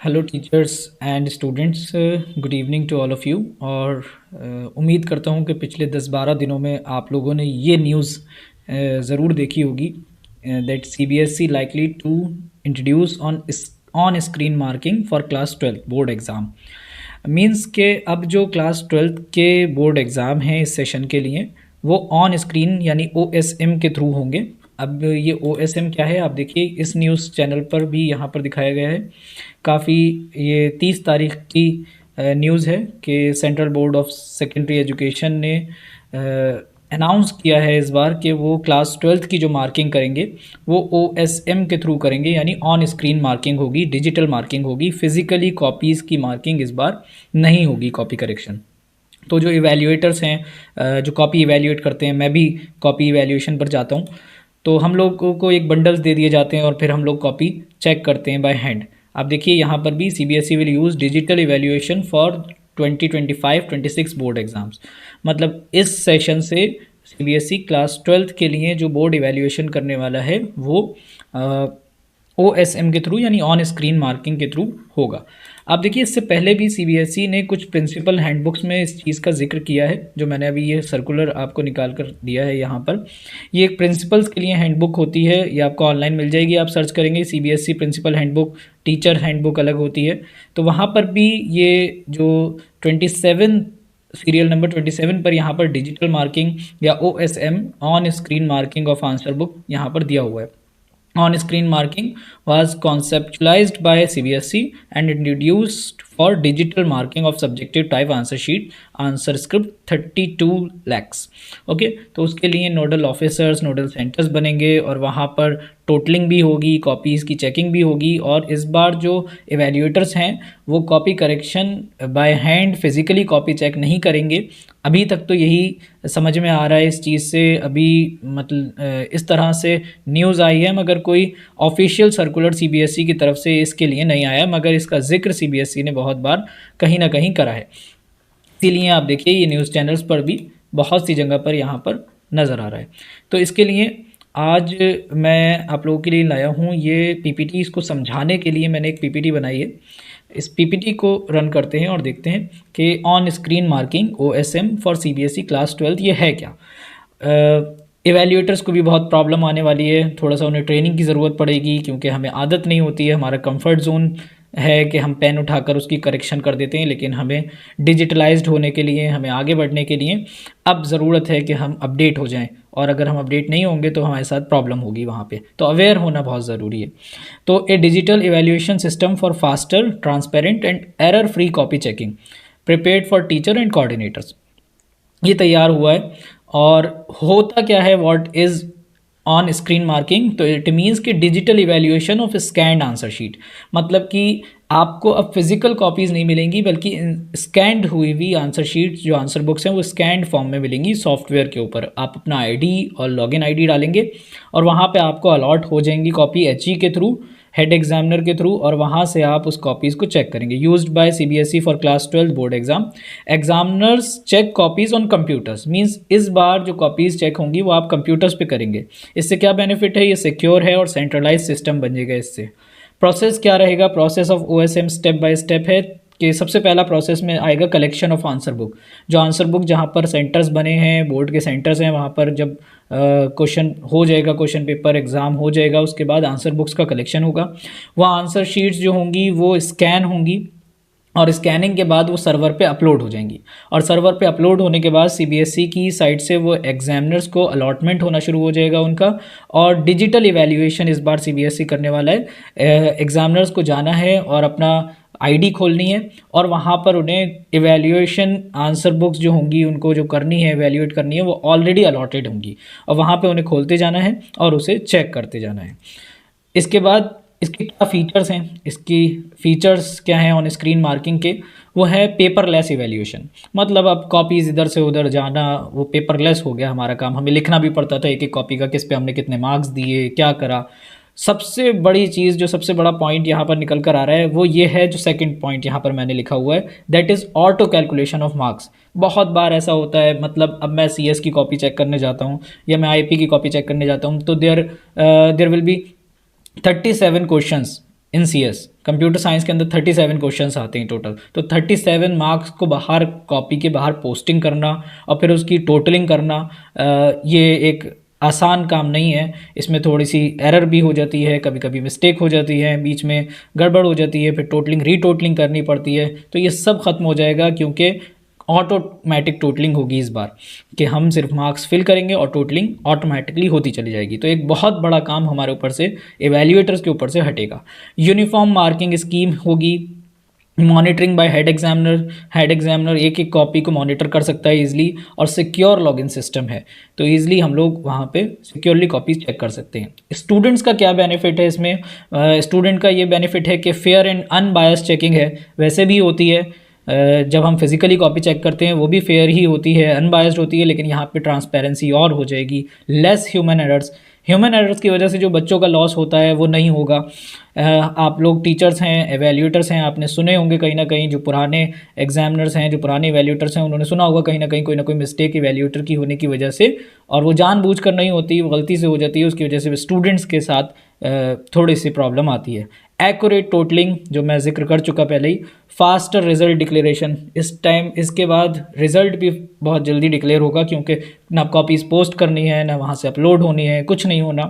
Hello teachers and students, good evening to all of you. और उम्मीद करता हूँ कि पिछले 10-12 दिनों में आप लोगों ने ये न्यूज़ ज़रूर देखी होगी that CBSE likely to introduce on screen marking for class 12 board exam. Means के अब जो क्लास 12 के बोर्ड एग्ज़ाम हैं इस सेशन के लिए वो ऑन स्क्रीन यानी OSM के थ्रू होंगे। अब ये OSM क्या है आप देखिए, इस न्यूज़ चैनल पर भी यहाँ पर दिखाया गया है। काफ़ी ये 30 तारीख की न्यूज़ है कि central board of secondary education ने अनाउंस किया है इस बार कि वो क्लास 12th की जो मार्किंग करेंगे वो OSM के थ्रू करेंगे, यानी ऑन स्क्रीन मार्किंग होगी, डिजिटल मार्किंग होगी। फिज़िकली कॉपीज़ की मार्किंग इस बार नहीं होगी, कॉपी करेक्शन। तो जो इवैल्यूएटर्स हैं, जो कॉपी इवैल्यूएट करते हैं, मैं भी कॉपी इवैल्यूएशन पर जाता हूँ, तो हम लोगों को एक बंडल्स दे दिए जाते हैं और फिर हम लोग कॉपी चेक करते हैं बाय हैंड। आप देखिए यहाँ पर भी CBSE will use digital evaluation for 2025-26 board exams. मतलब इस सेशन से सीबीएसई क्लास 12th के लिए जो बोर्ड इवैल्यूएशन करने वाला है वो OSM के थ्रू यानी ऑन स्क्रीन मार्किंग के थ्रू होगा। आप देखिए इससे पहले भी सीबीएसई ने कुछ प्रिंसिपल हैंडबुक्स में इस चीज़ का जिक्र किया है, जो मैंने अभी ये सर्कुलर आपको निकाल कर दिया है यहाँ पर। ये एक प्रिंसिपल्स के लिए हैंडबुक होती है, ये आपको ऑनलाइन मिल जाएगी, आप सर्च करेंगे CBSE principal handbook, teacher handbook अलग होती है। तो वहाँ पर भी ये जो 27 सीरियल नंबर 27 पर यहाँ पर डिजिटल मार्किंग या OSM on screen marking of answer book यहाँ पर दिया हुआ है। On-screen marking was conceptualized by CBSE and introduced for digital marking of subjective type answer sheet, answer script 32 lakhs। Okay, तो उसके लिए नोडल ऑफिसर्स, नोडल सेंटर्स बनेंगे और वहाँ पर टोटलिंग भी होगी, कॉपीज़ की चेकिंग भी होगी। और इस बार जो एवेल्यूएटर्स हैं वो copy correction by hand physically copy check नहीं करेंगे। अभी तक तो यही समझ में आ रहा है इस चीज़ से, अभी मतलब इस तरह से न्यूज़ आई है, मगर कोई ऑफिशियल सर्कुलर सीबीएसई की तरफ से इसके लिए नहीं आया, मगर इसका जिक्र सीबीएसई ने बहुत बार कहीं ना कहीं करा है। इसीलिए आप देखिए ये न्यूज़ चैनल्स पर भी बहुत सी जगह पर यहाँ पर नज़र आ रहा है। तो इसके लिए आज मैं आप लोगों के लिए लाया हूँ ये पीपीटी। इसको समझाने के लिए मैंने एक पीपीटी बनाई है। इस पीपीटी को रन करते हैं और देखते हैं कि on screen marking OSM for CBSE class 12 ये है क्या। इवैल्यूएटर्स को भी बहुत प्रॉब्लम आने वाली है, थोड़ा सा उन्हें ट्रेनिंग की ज़रूरत पड़ेगी, क्योंकि हमें आदत नहीं होती है, हमारा कंफर्ट जोन है कि हम पेन उठाकर उसकी करेक्शन कर देते हैं। लेकिन हमें डिजिटलाइज्ड होने के लिए, हमें आगे बढ़ने के लिए अब ज़रूरत है कि हम अपडेट हो जाएं, और अगर हम अपडेट नहीं होंगे तो हमारे साथ प्रॉब्लम होगी वहाँ पे। तो अवेयर होना बहुत ज़रूरी है। तो a digital evaluation system for faster, transparent and error free copy checking prepared for teacher and coordinators, ये तैयार हुआ है। और होता क्या है, what is on screen marking, तो इट मीन्स कि digital evaluation of scanned answer sheet. मतलब कि आपको अब फिजिकल कॉपीज़ नहीं मिलेंगी, बल्कि स्कैंड हुई हुई आंसर शीट्स, जो आंसर बुक्स हैं वो स्कैंड फॉर्म में मिलेंगी सॉफ्टवेयर के ऊपर। आप अपना आईडी और लॉगिन आईडी डालेंगे और वहाँ पे आपको अलॉट हो जाएंगी कॉपी HE के थ्रू, हेड एग्जामिनर के थ्रू, और वहाँ से आप उस कॉपीज़ को चेक करेंगे। Used by CBSE for class 12 board exam. Examiners check copies on computers, means इस बार जो कॉपीज़ चेक होंगी वो आप कंप्यूटर्स पे करेंगे। इससे क्या बेनिफिट है, ये सिक्योर है और सेंट्रलाइज सिस्टम बनेगा इससे। प्रोसेस क्या रहेगा, process of OSM step by step है कि सबसे पहला प्रोसेस में आएगा कलेक्शन ऑफ आंसर बुक। जो आंसर बुक जहाँ पर सेंटर्स बने हैं, बोर्ड के सेंटर्स हैं, वहाँ पर जब क्वेश्चन हो जाएगा, क्वेश्चन पेपर एग्ज़ाम हो जाएगा, उसके बाद आंसर बुक्स का कलेक्शन होगा। वह आंसर शीट्स जो होंगी वो स्कैन होंगी और स्कैनिंग के बाद वो सर्वर पे अपलोड हो जाएंगी। और सर्वर पे अपलोड होने के बाद सीबीएसई की साइट से वो एग्जामिनर्स को अलॉटमेंट होना शुरू हो जाएगा उनका। और डिजिटल इवैल्यूएशन इस बार सीबीएसई करने वाला है। एग्जामिनर्स को जाना है और अपना आईडी खोलनी है, और वहाँ पर उन्हें इवैल्यूएशन आंसर बुक्स जो होंगी उनको जो करनी है, इवैल्यूएट करनी है, वो ऑलरेडी अलॉटेड होंगी, और वहाँ पे उन्हें खोलते जाना है और उसे चेक करते जाना है। इसके बाद इसके क्या फ़ीचर्स हैं, इसकी फ़ीचर्स क्या हैं ऑन स्क्रीन मार्किंग के, वो है पेपरलेस इवैल्यूएशन। मतलब अब कॉपीज़ इधर से उधर जाना वो पेपरलेस हो गया हमारा काम। हमें लिखना भी पड़ता था एक एक कॉपी का, किस पे हमने कितने मार्क्स दिए, क्या करा। सबसे बड़ी चीज़, जो सबसे बड़ा पॉइंट यहाँ पर निकल कर आ रहा है वो ये है, जो सेकंड पॉइंट यहाँ पर मैंने लिखा हुआ है, that is auto calculation of marks. बहुत बार ऐसा होता है, मतलब अब मैं CS की कॉपी चेक करने जाता हूँ या मैं IP की कॉपी चेक करने जाता हूँ, तो there will be 37 questions in CS computer science के अंदर 37 क्वेश्चंस आते हैं टोटल। तो 37 मार्क्स को बाहर कॉपी के बाहर पोस्टिंग करना और फिर उसकी टोटलिंग करना, ये एक आसान काम नहीं है। इसमें थोड़ी सी एरर भी हो जाती है, कभी कभी मिस्टेक हो जाती है, बीच में गड़बड़ हो जाती है, फिर टोटलिंग रीटोटलिंग करनी पड़ती है। तो ये सब खत्म हो जाएगा क्योंकि ऑटोमेटिक टोटलिंग होगी इस बार, कि हम सिर्फ मार्क्स फिल करेंगे और टोटलिंग ऑटोमेटिकली होती चली जाएगी। तो एक बहुत बड़ा काम हमारे ऊपर से, एवेल्यूएटर्स के ऊपर से हटेगा। यूनिफॉर्म मार्किंग स्कीम होगी। मॉनिटरिंग बाय हेड एग्जामिनर एक एक कॉपी को मॉनिटर कर सकता है इजीली, और सिक्योर लॉगिन सिस्टम है, तो इजीली हम लोग वहाँ पे सिक्योरली कॉपीज चेक कर सकते हैं। स्टूडेंट्स का क्या बेनिफिट है इसमें? स्टूडेंट का ये बेनिफिट है कि फेयर एंड अनबायस्ड चेकिंग है। वैसे भी होती है, जब हम फिजिकली कॉपी चेक करते हैं वो भी फेयर ही होती है, अनबायस्ड होती है, लेकिन यहाँ पे ट्रांसपेरेंसी और हो जाएगी। लेस ह्यूमन एरर्स की वजह से जो बच्चों का लॉस होता है वो नहीं होगा। आप लोग टीचर्स हैं, एवेल्यूएटर्स हैं, आपने सुने होंगे कहीं ना कहीं, जो पुराने एग्जामिनर्स हैं, जो पुराने एवेल्यूएटर्स हैं, उन्होंने सुना होगा कहीं ना कोई मिस्टेक एवेल्यूएटर की होने की वजह से, और वो जानबूझकर नहीं होती, वो गलती से हो जाती है, उसकी वजह से स्टूडेंट्स के साथ थोड़ी सी प्रॉब्लम आती है। एक्यूरेट टोटलिंग जो मैं जिक्र कर चुका पहले ही। फास्टर रिजल्ट डिक्लेरेशन, इस टाइम इसके बाद रिजल्ट भी बहुत जल्दी डिक्लेयर होगा, क्योंकि ना कॉपीज पोस्ट करनी है, ना वहाँ से अपलोड होनी है, कुछ नहीं होना।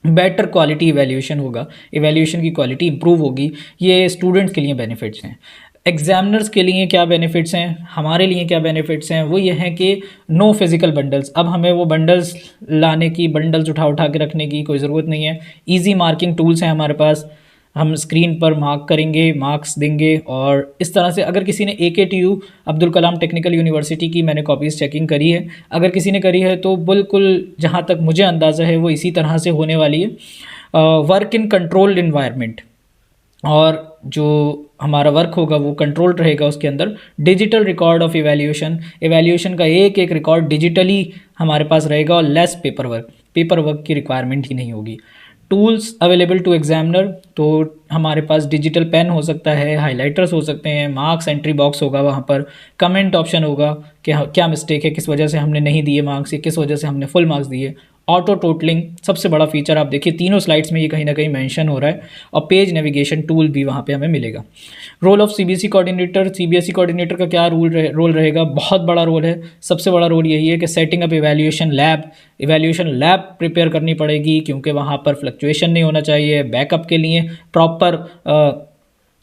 बेटर क्वालिटी इवैल्यूएशन होगा, इवैल्यूएशन की क्वालिटी इंप्रूव होगी। ये स्टूडेंट्स के लिए बेनिफिट्स हैं। एग्जामिनर्स के लिए क्या बेनिफिट्स हैं, हमारे लिए क्या बेनिफिट्स हैं, वो ये हैं कि नो फिजिकल बंडल्स। अब हमें वो बंडल्स लाने की, बंडल्स उठा के रखने की कोई ज़रूरत नहीं है। ईजी मार्किंग टूल्स हैं हमारे पास, हम स्क्रीन पर मार्क करेंगे, मार्क्स देंगे। और इस तरह से अगर किसी ने AKTU Abdul Kalam technical university की मैंने कॉपीज़ चेकिंग करी है, अगर किसी ने करी है तो बिल्कुल जहाँ तक मुझे अंदाज़ा है वो इसी तरह से होने वाली है। वर्क इन कंट्रोल्ड इन्वायरमेंट, और जो हमारा वर्क होगा वो कंट्रोल्ड रहेगा। उसके अंदर डिजिटल रिकॉर्ड ऑफ इवैल्यूएशन का एक एक रिकॉर्ड डिजिटली हमारे पास रहेगा, और लेस पेपर वर्क की रिक्वायरमेंट ही नहीं होगी। टूल्स अवेलेबल टू एग्जामिनर, तो हमारे पास डिजिटल पेन हो सकता है, हाइलाइटर्स हो सकते हैं, मार्क्स एंट्री बॉक्स होगा, वहाँ पर कमेंट ऑप्शन होगा कि क्या मिस्टेक है, किस वजह से हमने नहीं दिए मार्क्स, या किस वजह से हमने फुल मार्क्स दिए। ऑटो टोटलिंग सबसे बड़ा फीचर, आप देखिए तीनों स्लाइड्स में ये कहीं ना कहीं मेंशन हो रहा है, और पेज नेविगेशन टूल भी वहाँ पे हमें मिलेगा। Role of CBSE coordinator, CBSE coordinator का क्या रोल रहेगा? बहुत बड़ा रोल है। सबसे बड़ा रोल यही है कि setting up evaluation lab prepare करनी पड़ेगी, क्योंकि वहाँ पर फ्लक्चुएशन नहीं होना चाहिए। बैकअप के लिए प्रॉपर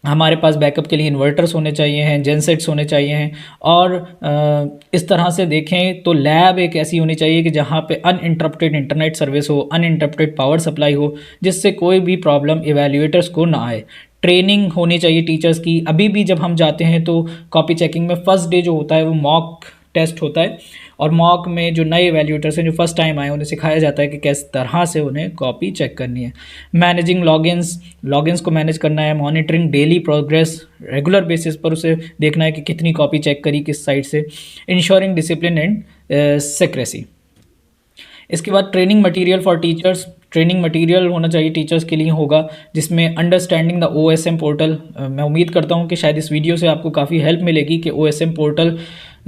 हमारे पास बैकअप के लिए इन्वर्टर्स होने चाहिए हैं, जेनसेट्स होने चाहिए हैं। और इस तरह से देखें तो लैब एक ऐसी होनी चाहिए कि जहाँ पे अनइंटरप्टेड इंटरनेट सर्विस हो, अनइंटरप्टेड पावर सप्लाई हो, जिससे कोई भी प्रॉब्लम इवैल्यूएटर्स को ना आए। ट्रेनिंग होनी चाहिए टीचर्स की। अभी भी जब हम जाते हैं तो कॉपी चेकिंग में फर्स्ट डे जो होता है वो मॉक टेस्ट होता है, और मॉक में जो नए वैल्यूएटर्स हैं, जो फर्स्ट टाइम आए, उन्हें सिखाया जाता है कि किस तरह से उन्हें कॉपी चेक करनी है। मैनेजिंग लॉगिन्स को मैनेज करना है। Monitoring daily progress, regular basis पर उसे देखना है कि कितनी कॉपी चेक करी किस साइड से। Ensuring discipline and secrecy. इसके बाद training material for teachers, training material होना चाहिए टीचर्स के लिए होगा, जिसमें अंडरस्टैंडिंग द OSM पोर्टल। मैं उम्मीद करता हूँ कि शायद इस वीडियो से आपको काफ़ी हेल्प मिलेगी कि OSM पोर्टल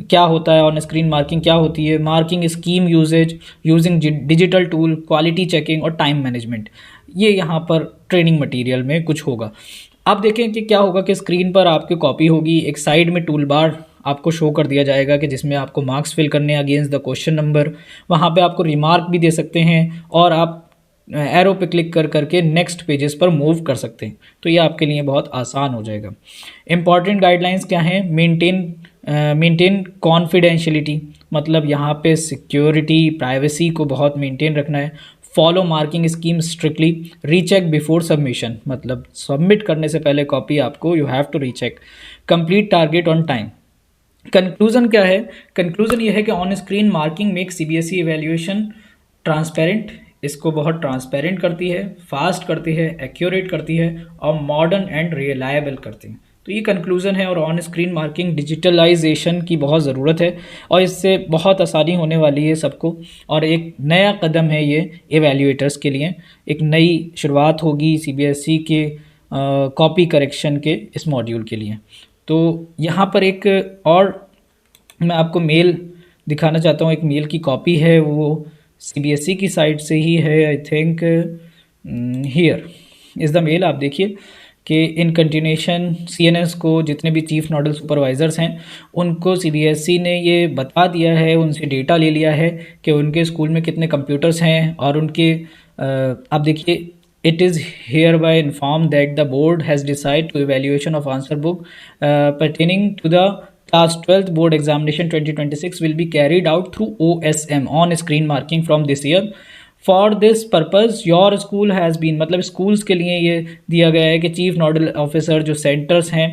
क्या होता है, ऑन स्क्रीन मार्किंग क्या होती है, marking scheme uses, using digital tool, quality checking और टाइम मैनेजमेंट। ये यहाँ पर ट्रेनिंग मटेरियल में कुछ होगा। अब देखें कि क्या होगा कि स्क्रीन पर आपकी कॉपी होगी, एक साइड में टूल बार आपको शो कर दिया जाएगा कि जिसमें आपको मार्क्स फिल करने अगेंस्ट द क्वेश्चन नंबर। वहाँ पे आपको रिमार्क भी दे सकते हैं, और आप एरो पे क्लिक करके नेक्स्ट पेजेस पर मूव कर सकते हैं। तो ये आपके लिए बहुत आसान हो जाएगा। इंपॉर्टेंट गाइडलाइंस क्या हैं? मेंटेन कॉन्फिडेंशियलिटी, मतलब यहाँ पे सिक्योरिटी, प्राइवेसी को बहुत मेंटेन रखना है। Follow marking scheme strictly. Recheck before submission, मतलब सबमिट करने से पहले कॉपी आपको you have to recheck. Complete target on time. Conclusion क्या है? कंक्लूजन ये है कि on screen marking make CBSE evaluation transparent, इसको बहुत ट्रांसपेरेंट करती है, फास्ट करती है, एक्यूरेट करती है, और मॉडर्न एंड रिलायबल करती है। तो ये कंक्लूजन है, और ऑन स्क्रीन मार्किंग डिजिटलाइजेशन की बहुत ज़रूरत है, और इससे बहुत आसानी होने वाली है सबको, और एक नया कदम है ये एवेल्यूएटर्स के लिए। एक नई शुरुआत होगी CBSE के कॉपी करेक्शन के इस मॉड्यूल के लिए। तो यहाँ पर एक और मैं आपको मेल दिखाना चाहता हूँ। एक मेल की कॉपी है, वो CBSE की साइट से ही है, I think here. Is the mail. आप देखिए कि इन कंटिन्यूएशन सीएनएस को जितने भी चीफ नोडल सुपरवाइजर्स हैं उनको सीबीएसई ने ये बता दिया है, उनसे डेटा ले लिया है कि उनके स्कूल में कितने कंप्यूटर्स हैं और उनके आप देखिए it is hereby informed that the board has decided to evaluation of answer book pertaining to the class 12th board examination 2026 will be carried out through OSM on screen marking from this year. For this purpose your school has been, मतलब schools के लिए ये दिया गया है कि chief nodal officer जो centres हैं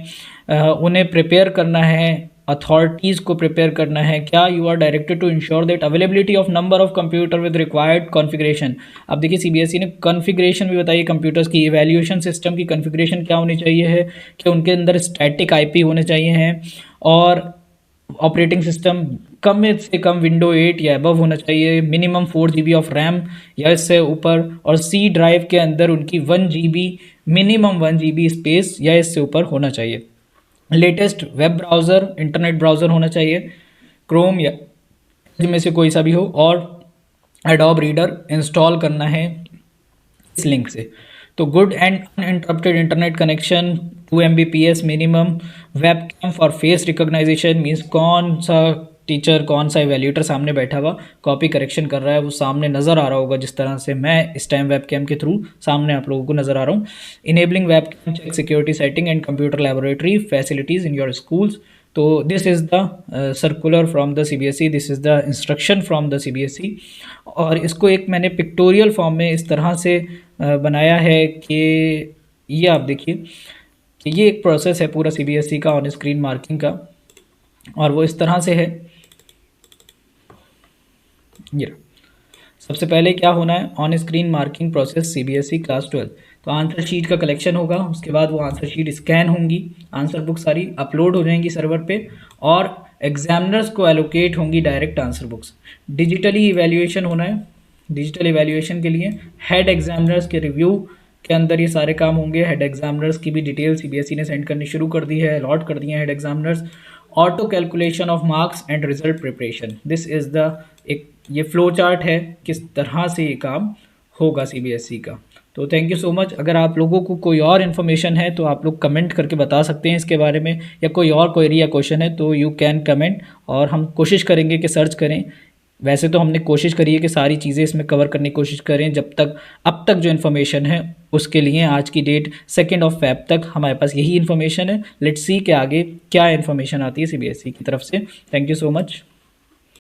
उन्हें प्रिपेयर करना है, अथॉरिटीज़ को प्रिपेयर करना है। क्या you are directed to ensure that availability of number of computer with required configuration. अब देखिए सीबीएसई ने कॉन्फ़िगरेशन भी बताई कंप्यूटर्स की, इवैल्यूएशन सिस्टम की कॉन्फ़िगरेशन क्या होनी चाहिए है कि उनके अंदर स्टैटिक आईपी होने चाहिए हैं और ऑपरेटिंग सिस्टम कम से कम विंडो 8 या अबव होना चाहिए, मिनिमम 4 GB ऑफ रैम या इससे ऊपर, और सी ड्राइव के अंदर उनकी 1 GB मिनिमम 1 GB स्पेस या इससे ऊपर होना चाहिए। Latest web browser, internet browser होना चाहिए, क्रोम या जिनमें से कोई सा भी हो, और एडोब रीडर इंस्टॉल करना है इस लिंक से। तो good and uninterrupted internet connection, 2 Mbps minimum, web cam for face recognization, means कौन सा टीचर कौन सा एवेल्यूटर सामने बैठा हुआ कॉपी करेक्शन कर रहा है वो सामने नज़र आ रहा होगा, जिस तरह से मैं इस टाइम वेब कैम के थ्रू सामने आप लोगों को नज़र आ रहा हूँ। Enabling webcam check security setting and computer laboratory facilities in your schools. तो this is the circular from the CBSE, this is the instruction from the CBSE. और इसको एक मैंने पिक्टोरियल फॉर्म में इस तरह से बनाया है कि ये आप देखिए कि ये एक प्रोसेस है पूरा सीबीएसई का ऑन स्क्रीन मार्किंग का, और वो इस तरह से है। ये सबसे पहले क्या होना है, on screen marking process CBSE class 12। तो आंसर शीट का कलेक्शन होगा, उसके बाद वो आंसर शीट स्कैन होंगी, आंसर बुक सारी अपलोड हो जाएंगी सर्वर पे, और एग्जामिनर्स को एलोकेट होंगी direct answer books. Digitally evaluation होना है, डिजिटल इवैल्यूएशन के लिए हेड एग्जामिनर्स के रिव्यू के अंदर ये सारे काम होंगे। हेड एग्जामिनर्स की भी डिटेल सीबीएसई ने सेंड करनी शुरू कर दी है, अलॉट कर दिए हैं head examiners. Auto calculation of marks and result preparation, this is the एक ये फ्लो चार्ट है किस तरह से ये काम होगा सीबीएसई का। तो थैंक यू सो मच। अगर आप लोगों को कोई और इन्फॉर्मेशन है तो आप लोग कमेंट करके बता सकते हैं इसके बारे में, या कोई और क्वेरी या क्वेश्चन है तो यू कैन कमेंट, और हम कोशिश करेंगे कि सर्च करें। वैसे तो हमने कोशिश करी है कि सारी चीज़ें इसमें कवर करने की कोशिश करें, जब तक अब तक जो इन्फॉर्मेशन है उसके लिए आज की डेट 2 Feb तक हमारे पास यही इन्फॉर्मेशन है। लेट्स सी कि आगे क्या इन्फॉर्मेशन आती है सीबीएसई की तरफ से। Thank you so much.